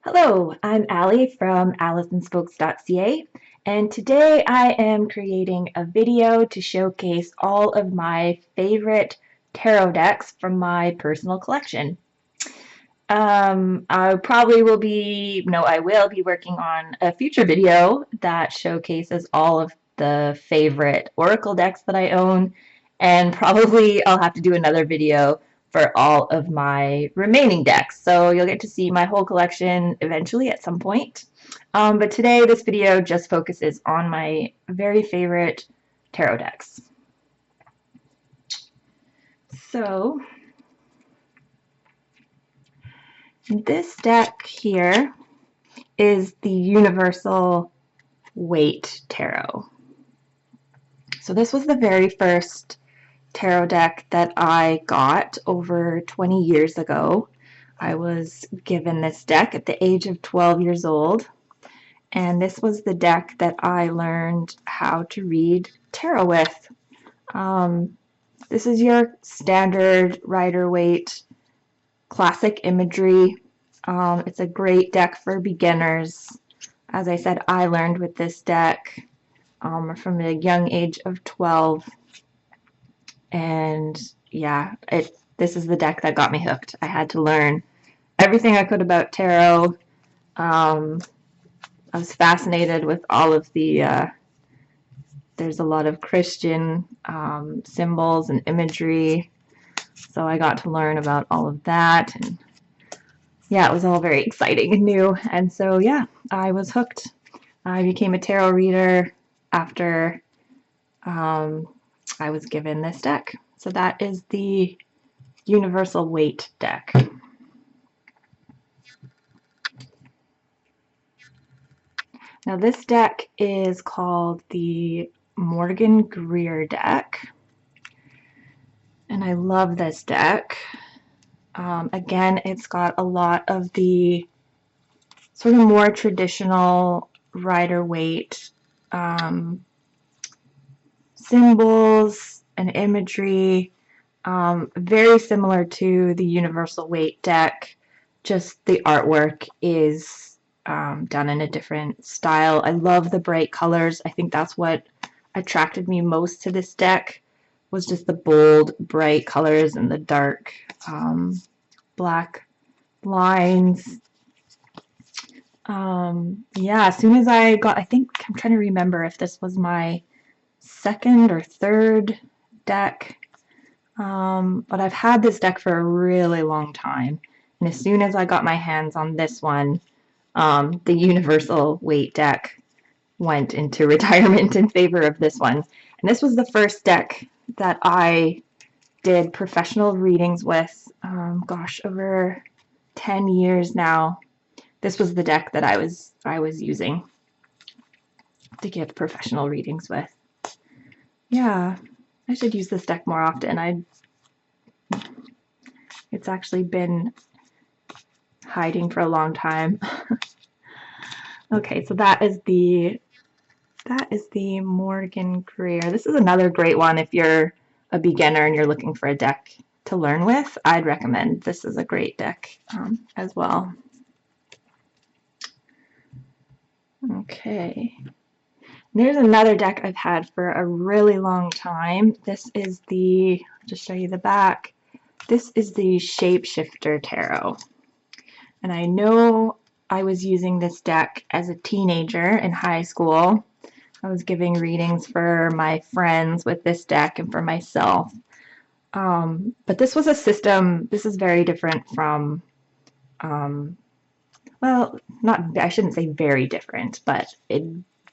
Hello, I'm Allie from AlisonSpokes.ca, and today I am creating a video to showcase all of my favorite tarot decks from my personal collection. I will be working on a future video that showcases all of the favorite Oracle decks that I own, and probably I'll have to do another video for all of my remaining decks. So you'll get to see my whole collection eventually at some point. But today, this video just focuses on my very favorite tarot decks. So this deck here is the Universal Waite Tarot. So this was the very first tarot deck that I got over 20 years ago. I was given this deck at the age of 12 years old, and this was the deck that I learned how to read tarot with. This is your standard Rider-Waite classic imagery. It's a great deck for beginners. As I said, I learned with this deck from a young age of 12. And yeah, this is the deck that got me hooked. I had to learn everything I could about tarot. I was fascinated with all of the, there's a lot of Christian symbols and imagery. So I got to learn about all of that. And yeah, it was all very exciting and new. And so yeah, I was hooked. I became a tarot reader after I was given this deck. So that is the Universal Waite deck. Now this deck is called the Morgan Greer deck, and I love this deck. Again, it's got a lot of the sort of more traditional Rider-Waite symbols and imagery, very similar to the Universal Waite deck, just the artwork is done in a different style. I love the bright colors. I think that's what attracted me most to this deck, was just the bold, bright colors and the dark black lines. Yeah, as soon as I think I'm trying to remember if this was my second or third deck, but I've had this deck for a really long time, and as soon as I got my hands on this one, the Universal Waite deck went into retirement in favor of this one. And this was the first deck that I did professional readings with, gosh, over 10 years now. This was the deck that I was using to give professional readings with. Yeah, I should use this deck more often. It's actually been hiding for a long time. Okay, so that is the Morgan Greer. This is another great one if you're a beginner and you're looking for a deck to learn with. I'd recommend this is a great deck as well. Okay. There's another deck I've had for a really long time. This is the, I'll just show you the back. This is the Shapeshifter Tarot. And I know I was using this deck as a teenager in high school. I was giving readings for my friends with this deck and for myself. But this was a system, this is very different from, well, I shouldn't say very different, but it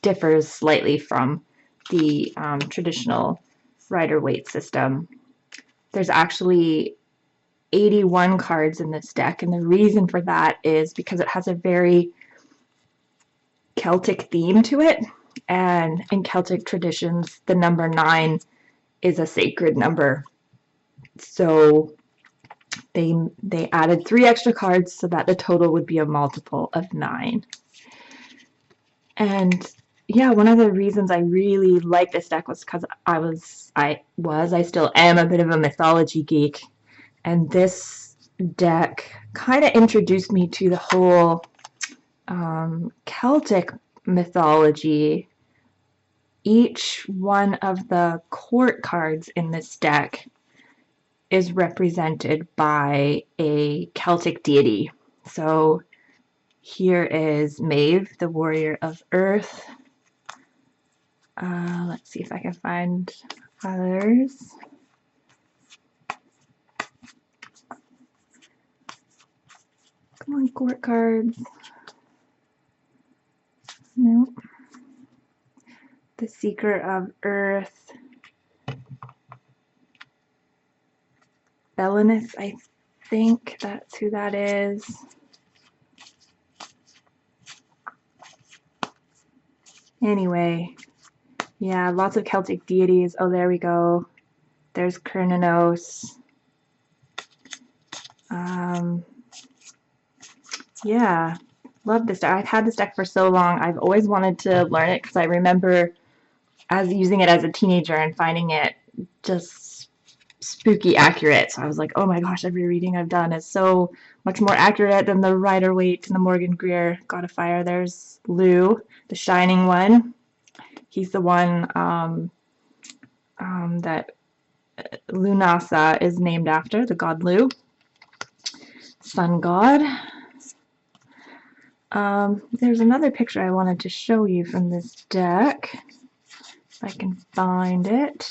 differs slightly from the traditional Rider-Waite system. There's actually 81 cards in this deck, and the reason for that is because it has a very Celtic theme to it, and in Celtic traditions the number 9 is a sacred number, so they added 3 extra cards so that the total would be a multiple of 9. And yeah, one of the reasons I really like this deck was because I still am a bit of a mythology geek, and this deck kind of introduced me to the whole Celtic mythology, each one of the court cards in this deck is represented by a Celtic deity. So here is Maeve, the warrior of earth. Let's see if I can find others. Come on, court cards. Nope. The seeker of earth. Belenus, I think that's who that is. Anyway, yeah, lots of Celtic deities. Oh, there we go. There's Cernunnos. Yeah, love this deck. I've had this deck for so long. I've always wanted to learn it because I remember using it as a teenager and finding it just spooky accurate. So I was like, oh my gosh, every reading I've done is so much more accurate than the Rider Waite and the Morgan Greer God of Fire. There's Lugh, the shining one. He's the one that Lunasa is named after, the god Lugh, sun god. There's another picture I wanted to show you from this deck, if I can find it.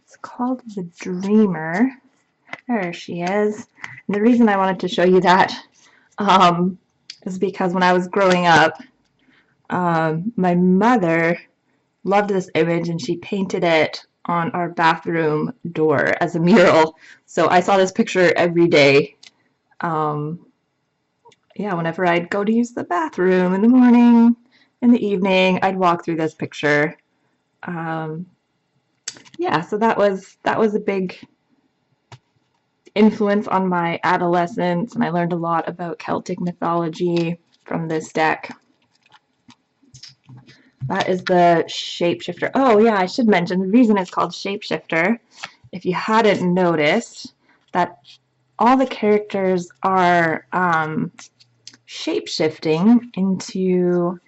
It's called the Dreamer. There she is. And the reason I wanted to show you that is because when I was growing up, my mother loved this image and she painted it on our bathroom door as a mural. So I saw this picture every day. Yeah, whenever I'd go to use the bathroom in the morning, in the evening, I'd walk through this picture. Yeah, so that was a big influence on my adolescence, and I learned a lot about Celtic mythology from this deck. That is the Shapeshifter. Oh yeah, I should mention the reason it's called Shapeshifter, if you hadn't noticed, that all the characters are shape-shifting into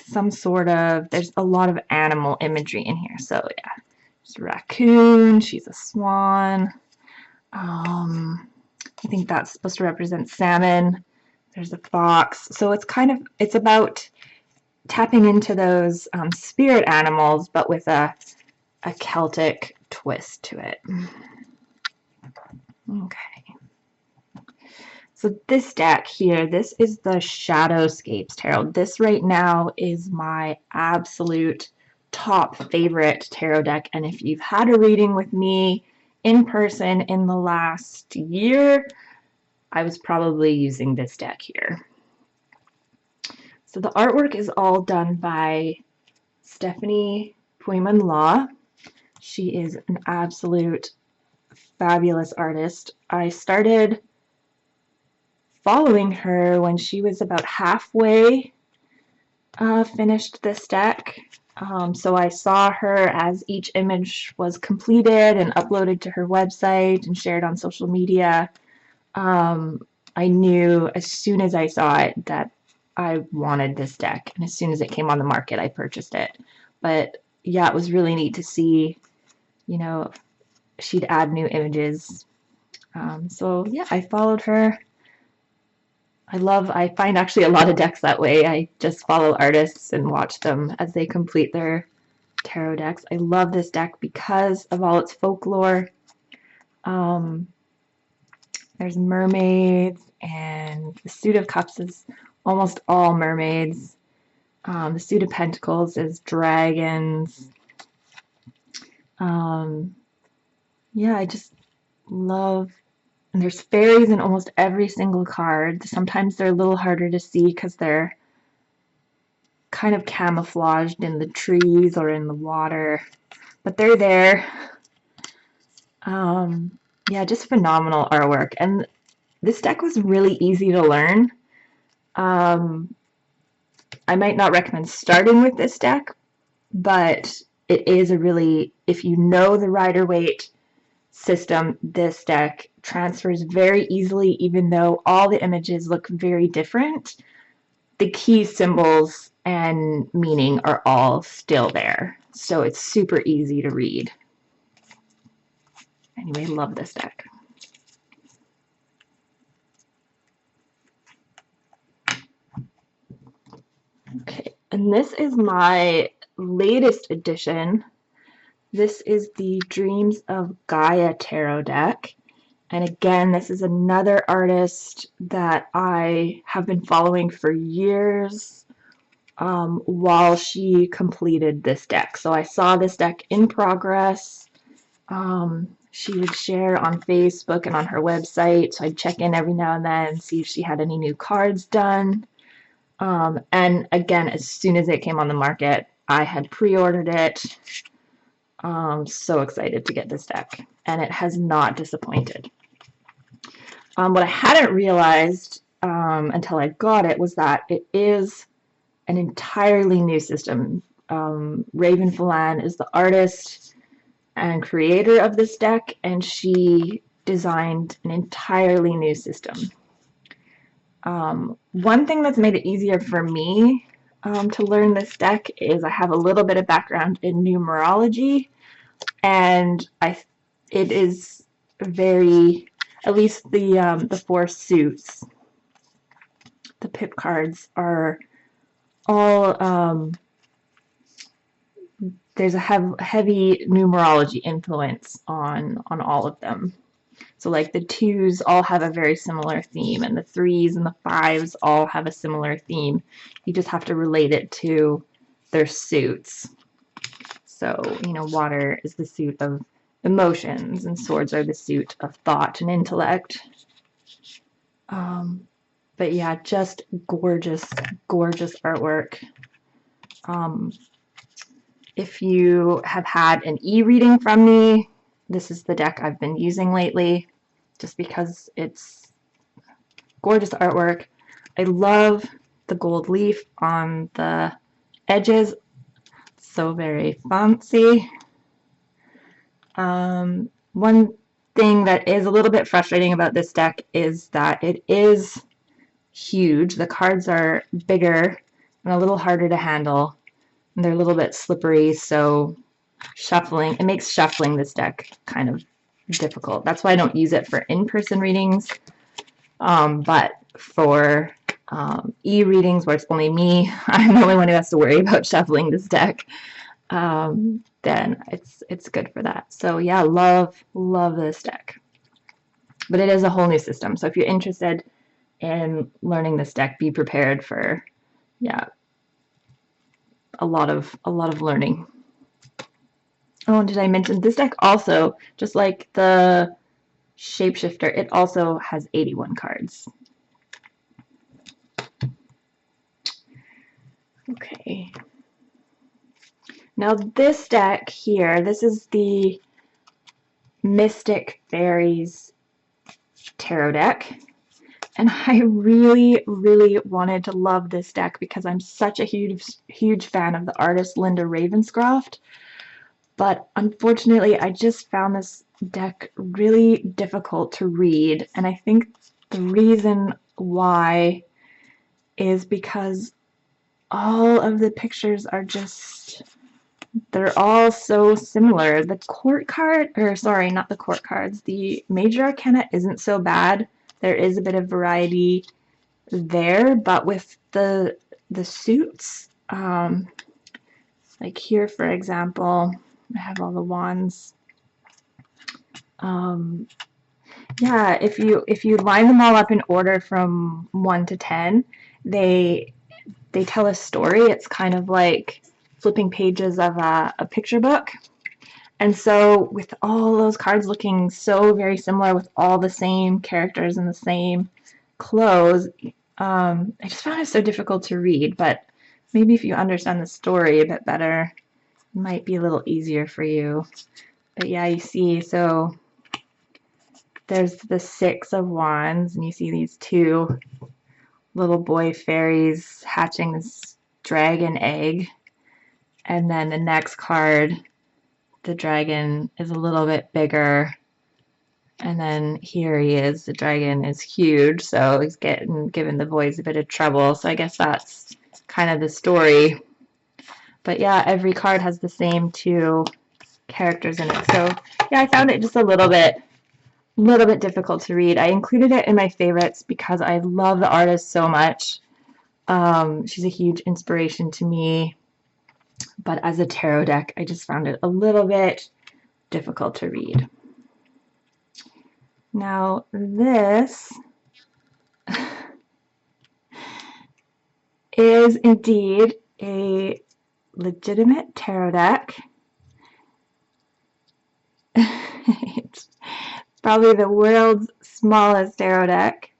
some sort of, there's a lot of animal imagery in here. So yeah, there's a raccoon, she's a swan. I think that's supposed to represent salmon. There's a fox. So it's about tapping into those spirit animals, but with a Celtic twist to it. Okay. So this deck here, this is the Shadowscapes Tarot. This right now is my absolute top favorite tarot deck. And if you've had a reading with me in person in the last year, I was probably using this deck here. So the artwork is all done by Stephanie Puiman-Law. She is an absolute fabulous artist. I started following her when she was about halfway finished this deck. So I saw her as each image was completed and uploaded to her website and shared on social media. I knew as soon as I saw it that I wanted this deck, and as soon as it came on the market, I purchased it. But yeah, it was really neat to see, you know, she'd add new images. So yeah, I followed her. I find actually a lot of decks that way. I just follow artists and watch them as they complete their tarot decks. I love this deck because of all its folklore. There's mermaids, and the suit of cups is almost all mermaids. The suit of pentacles is dragons. Yeah, I just love, and there's fairies in almost every single card. Sometimes they're a little harder to see because they're kind of camouflaged in the trees or in the water, but they're there. Yeah, just phenomenal artwork. And this deck was really easy to learn. I might not recommend starting with this deck, but it is a really, if you know the Rider Waite system, this deck transfers very easily, even though all the images look very different. The key symbols and meaning are all still there, so it's super easy to read. Anyway, love this deck. Okay, and this is my latest edition. This is the Dreams of Gaia tarot deck. And again, this is another artist that I have been following for years while she completed this deck. So I saw this deck in progress. She would share on Facebook and on her website. So I'd check in every now and then, see if she had any new cards done. And again, as soon as it came on the market, I had pre-ordered it. So excited to get this deck, and it has not disappointed. What I hadn't realized until I got it was that it is an entirely new system. Raven Falan is the artist and creator of this deck, and she designed an entirely new system. One thing that's made it easier for me to learn this deck is I have a little bit of background in numerology, and it is very, at least the 4 suits, the pip cards are all, there's a heavy numerology influence on all of them. So like the 2s all have a very similar theme, and the 3s and the 5s all have a similar theme. You just have to relate it to their suits. So, you know, water is the suit of emotions, and swords are the suit of thought and intellect. But yeah, just gorgeous, gorgeous artwork. If you have had an e-reading from me, this is the deck I've been using lately, just because it's gorgeous artwork. I love the gold leaf on the edges, so very fancy. One thing that is a little bit frustrating about this deck is that it is huge. The cards are bigger and a little harder to handle, and they're a little bit slippery, so it makes shuffling this deck kind of difficult. That's why I don't use it for in-person readings, but for e-readings where it's only me, I'm the only one who has to worry about shuffling this deck, then it's good for that. So yeah, love this deck. But it is a whole new system, so if you're interested in learning this deck, be prepared for, yeah, a lot of learning. Oh, and did I mention this deck also, just like the Shapeshifter, it also has 81 cards. Okay. Now this deck here, this is the Mystic Fairies tarot deck. And I really, really wanted to love this deck because I'm such a huge fan of the artist Linda Ravenscroft. But unfortunately, I just found this deck really difficult to read. And I think the reason why is because all of the pictures are just, they're all so similar. The court card, or sorry, not the court cards, the Major Arcana isn't so bad. There is a bit of variety there, but with the suits, like here, for example, I have all the wands. Yeah, if you line them all up in order from 1 to 10, they tell a story. It's kind of like flipping pages of a picture book. And so with all those cards looking so very similar, with all the same characters and the same clothes, I just found it so difficult to read. But maybe if you understand the story a bit better, it might be a little easier for you. But yeah, you see, so there's the 6 of Wands, and you see these 2 little boy fairies hatching this dragon egg. And then the next card, the dragon is a little bit bigger, And then here he is. The dragon is huge, so he's given the boys a bit of trouble. So I guess that's kind of the story. But yeah, every card has the same two characters in it. So yeah, I found it just a little bit difficult to read. I included it in my favorites because I love the artist so much. She's a huge inspiration to me. But as a tarot deck, I just found it a little bit difficult to read. Now, this is indeed a legitimate tarot deck. It's probably the world's smallest tarot deck.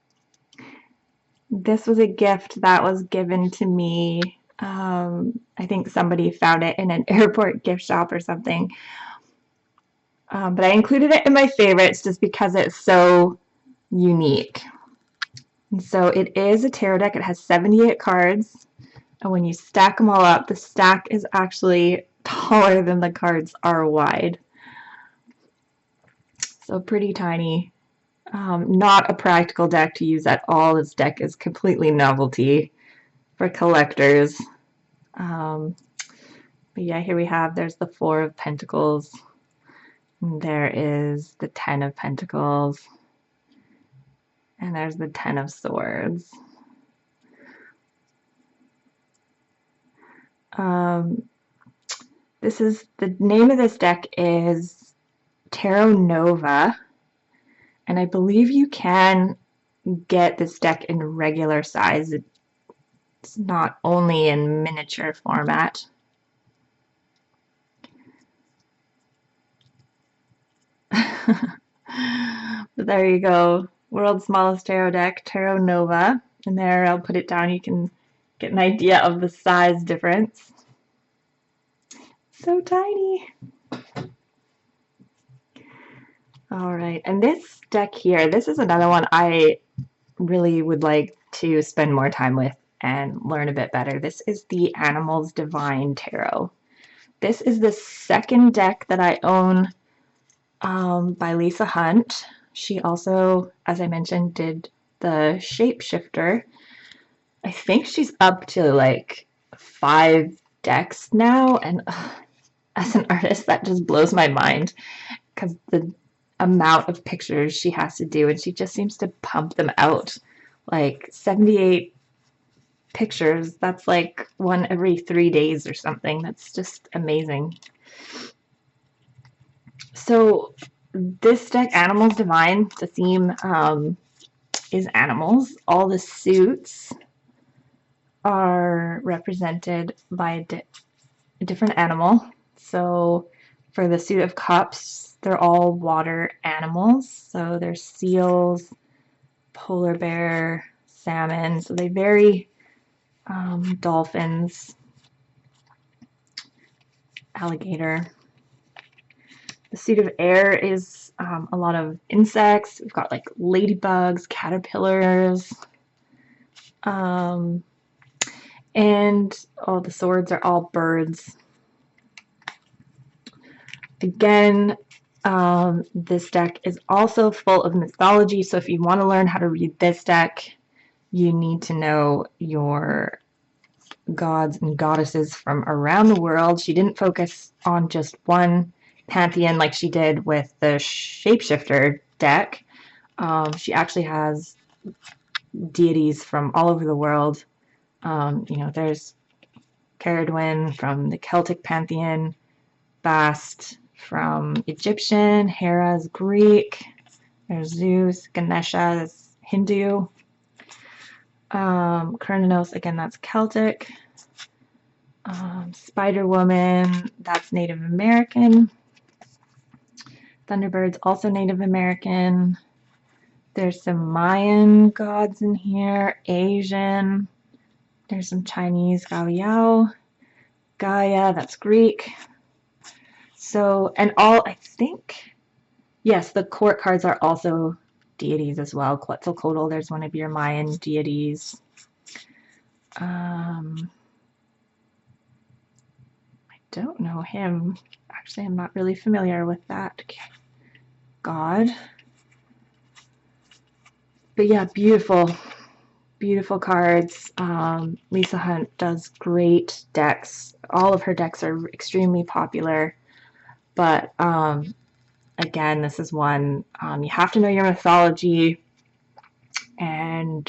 This was a gift that was given to me. I think somebody found it in an airport gift shop or something. But I included it in my favorites just because it's so unique. And so it is a tarot deck. It has 78 cards. And when you stack them all up, the stack is actually taller than the cards are wide. So pretty tiny. Not a practical deck to use at all. This deck is completely novelty for collectors. But yeah, here we have, there's the Four of Pentacles. There is the Ten of Pentacles. And there's the Ten of Swords. This is, the name of this deck is Tarot Nova. And I believe you can get this deck in regular size. It's not only in miniature format. But there you go. World's smallest tarot deck, Tarot Nova. And there, I'll put it down. You can get an idea of the size difference. So tiny. All right, and this deck here, this is another one I really would like to spend more time with and learn a bit better. This is the Animals Divine Tarot. This is the second deck that I own by Lisa Hunt. She also, as I mentioned, did the Shapeshifter. I think she's up to like 5 decks now, and as an artist, that just blows my mind because the amount of pictures she has to do, and she just seems to pump them out. Like 78 pictures, that's like one every 3 days or something. That's just amazing. So this deck, Animals Divine, the theme is animals. All the suits are represented by a different animal. So for the suit of cups, they're all water animals. So there's seals, polar bear, salmon. So they vary. Dolphins, alligator. The suit of air is a lot of insects. We've got like ladybugs, caterpillars, and the swords are all birds. Again, this deck is also full of mythology, so if you want to learn how to read this deck, you need to know your gods and goddesses from around the world. She didn't focus on just one pantheon like she did with the Shapeshifter deck. She actually has deities from all over the world. There's Caradwyn from the Celtic pantheon, Bast from Egyptian, Hera's Greek, there's Zeus, Ganesha, that's Hindu, Cernunnos, again, that's Celtic, Spider-Woman, that's Native American, Thunderbird's also Native American, there's some Mayan gods in here, Asian, there's some Chinese, Gaia, that's Greek. So, and all, I think, yes, the court cards are also deities as well. Quetzalcoatl, there's one of your Mayan deities. I don't know him. Actually, I'm not really familiar with that god. But yeah, beautiful, beautiful cards. Lisa Hunt does great decks. All of her decks are extremely popular. But again, this is one you have to know your mythology, and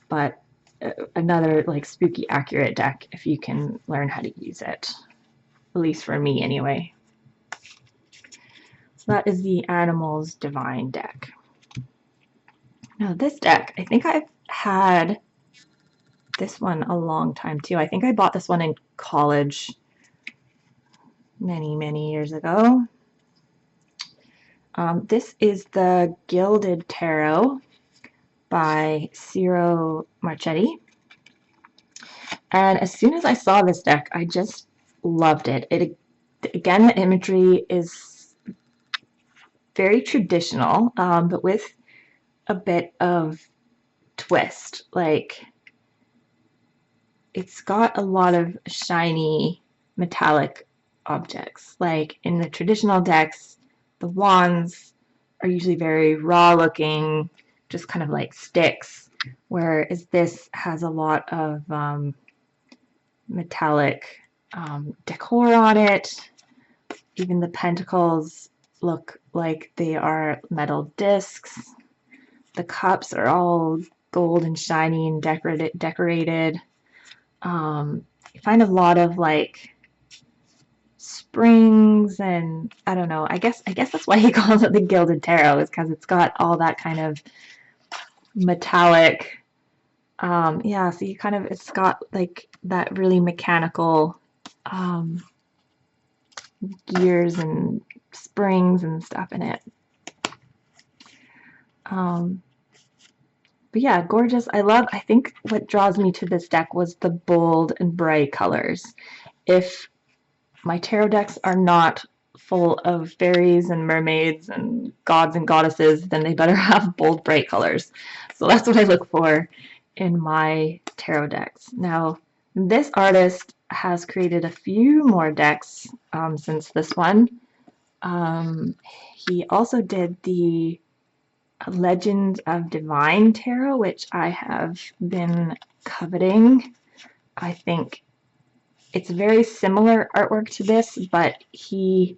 but another like spooky accurate deck if you can learn how to use it. At least for me, anyway. So that is the Animals Divine deck. Now this deck, I think I've had this one a long time too. I think I bought this one in college many, many years ago. This is the Gilded Tarot by Ciro Marchetti. And as soon as I saw this deck, I just loved it. Again, the imagery is very traditional, but with a bit of twist. Like, it's got a lot of shiny metallic objects. Like in the traditional decks, the wands are usually very raw looking, just kind of like sticks, whereas this has a lot of metallic decor on it. Even the pentacles look like they are metal discs. The cups are all gold and shiny and decorated. You find a lot of like springs, and I don't know. I guess that's why he calls it the Gilded Tarot, is because it's got all that kind of metallic. Yeah, so you kind of, it's got like that really mechanical gears and springs and stuff in it. But yeah, gorgeous. I think what draws me to this deck was the bold and bright colors. If my tarot decks are not full of fairies and mermaids and gods and goddesses, then they better have bold, bright colors. So that's what I look for in my tarot decks. Now, this artist has created a few more decks since this one. He also did the Legends of Divine Tarot, which I have been coveting. I think it's very similar artwork to this, but he's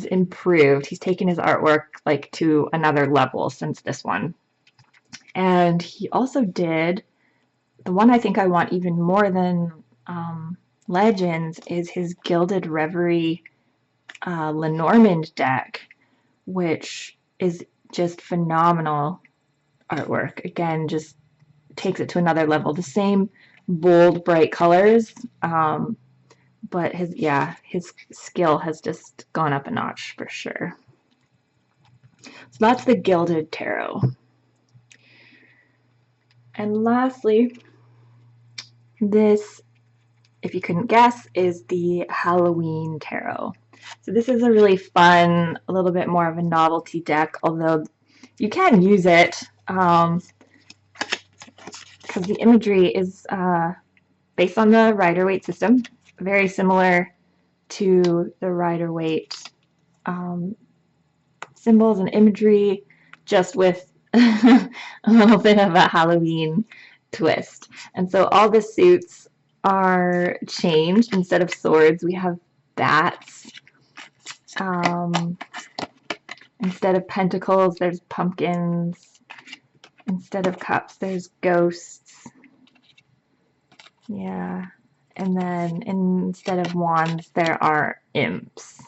improved. He's taken his artwork like to another level since this one. And he also did the one I think I want even more than Legends is his Gilded Reverie Lenormand deck, which is just phenomenal artwork. Again, just takes it to another level. The same bold, bright colors, but his skill has just gone up a notch for sure. So that's the Gilded Tarot. And lastly, this, if you couldn't guess, is the Halloween Tarot. So this is a really fun, a little bit more of a novelty deck, although you can use it because the imagery is based on the Rider-Waite system, very similar to the Rider-Waite symbols and imagery, just with a little bit of a Halloween twist. And so all the suits are changed. Instead of swords, we have bats. Instead of pentacles, there's pumpkins. Instead of cups, there's ghosts. Yeah. And then instead of wands, there are imps.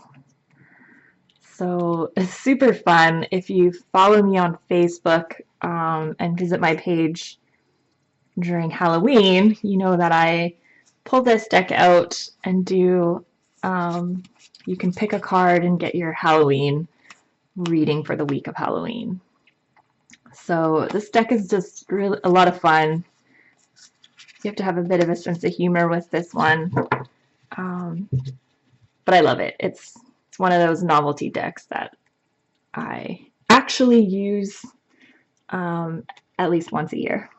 So it's super fun. If you follow me on Facebook and visit my page during Halloween, you know that I pull this deck out and do, you can pick a card and get your Halloween reading for the week of Halloween. So this deck is just really a lot of fun. You have to have a bit of a sense of humor with this one. But I love it. It's one of those novelty decks that I actually use at least once a year.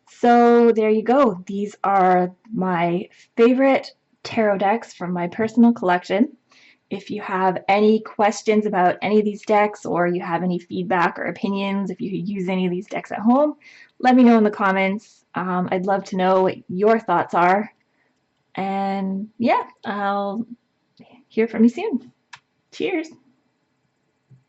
So there you go. These are my favorite tarot decks from my personal collection. If you have any questions about any of these decks, or you have any feedback or opinions, if you use any of these decks at home, let me know in the comments. I'd love to know what your thoughts are. And yeah, I'll hear from you soon. Cheers.